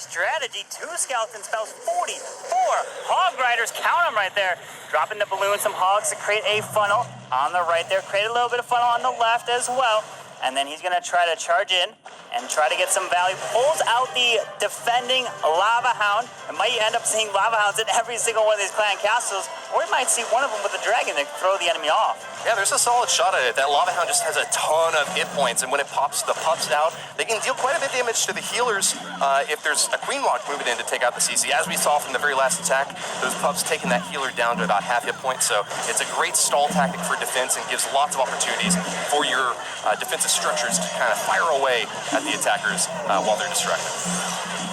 strategy. 2 skeleton spells, 44 Hog Riders. Count them right there. Dropping the balloon, some hogs to create a funnel on the right there. Create a little bit of funnel on the left as well. And then he's going to try to charge in and try to get some value. Pulls out the defending Lava Hound. And might end up seeing Lava Hounds in every single one of these clan castles. Or we might see one of them with a dragon to throw the enemy off. Yeah, there's a solid shot at it. That Lava Hound just has a ton of hit points. And when it pops the pups out, they can deal quite a bit of damage to the healers if there's a Queen Walk moving in to take out the CC. As we saw from the very last attack, those pups taking that healer down to about half hit points. So it's a great stall tactic for defense and gives lots of opportunities for your defensive structures to kind of fire away at the attackers while they're distracted.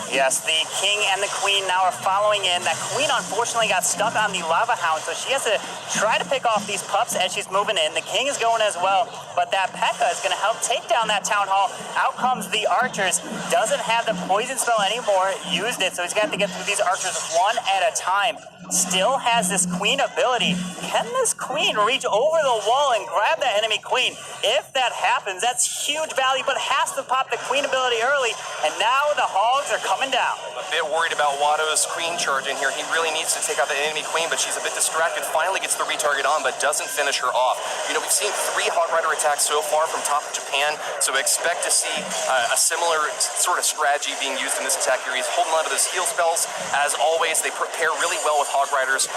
Yes, the king and the queen now are following in. That queen unfortunately got stuck on the Lava Hound, so she has to try to pick off these pups as she's moving in. The king is going as well, but that P.E.K.K.A. is going to help take down that town hall. Out comes the archers. Doesn't have the poison spell anymore. Used it, so he's got to get through these archers one at a time. Still has this queen ability. Can this queen reach over the wall and grab that enemy queen? If that happens, that's huge value, but has to pop the queen ability early, and now the hogs are coming down. A bit worried about Watto's queen charge in here. He really needs to take out the enemy queen, but she's a bit distracted. Finally gets the retarget on, but doesn't finish her off. You know, we've seen 3 Hog Rider attacks so far from top of Japan, so expect to see a similar sort of strategy being used in this attack here. He's holding on to those heal spells. As always, they prepare really well with Hog Riders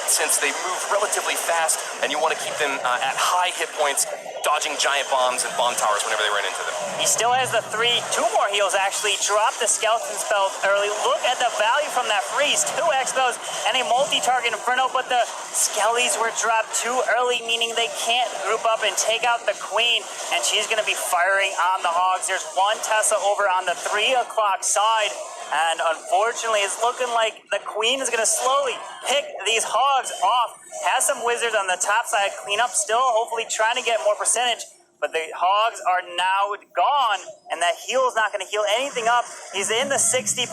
since they move relatively fast, and you want to keep them at high hit points, dodging giant bombs and bomb towers whenever they run into them. He still has the 2 more heals actually. Drop the skeleton spells early. Look at the value from that freeze. 2 expos and a multi-target inferno, but the skellies were dropped too early, meaning they can't group up and take out the queen, and she's going to be firing on the hogs. There's 1 Tesla over on the 3 o'clock side, and unfortunately it's looking like the queen is going to slowly pick these hogs off. Has some wizards on the top side clean up, still hopefully trying to get more percentage, but the hogs are now gone, and that heal is not going to heal anything up. He's in the 60%.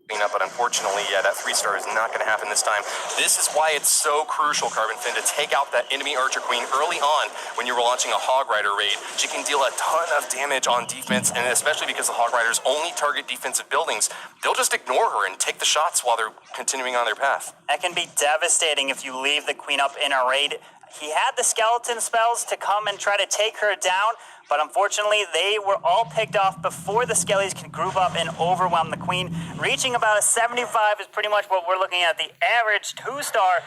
But unfortunately, yeah, that 3-star is not going to happen this time. This is why it's so crucial, Carbon Fin, to take out that enemy Archer Queen early on when you're launching a Hog Rider raid. She can deal a ton of damage on defense, and especially because the Hog Riders only target defensive buildings, they'll just ignore her and take the shots while they're continuing on their path. That can be devastating if you leave the queen up in a raid. He had the skeleton spells to come and try to take her down, but unfortunately they were all picked off before the skellies can group up and overwhelm the queen. Reaching about a 75 is pretty much what we're looking at, the average 2-star.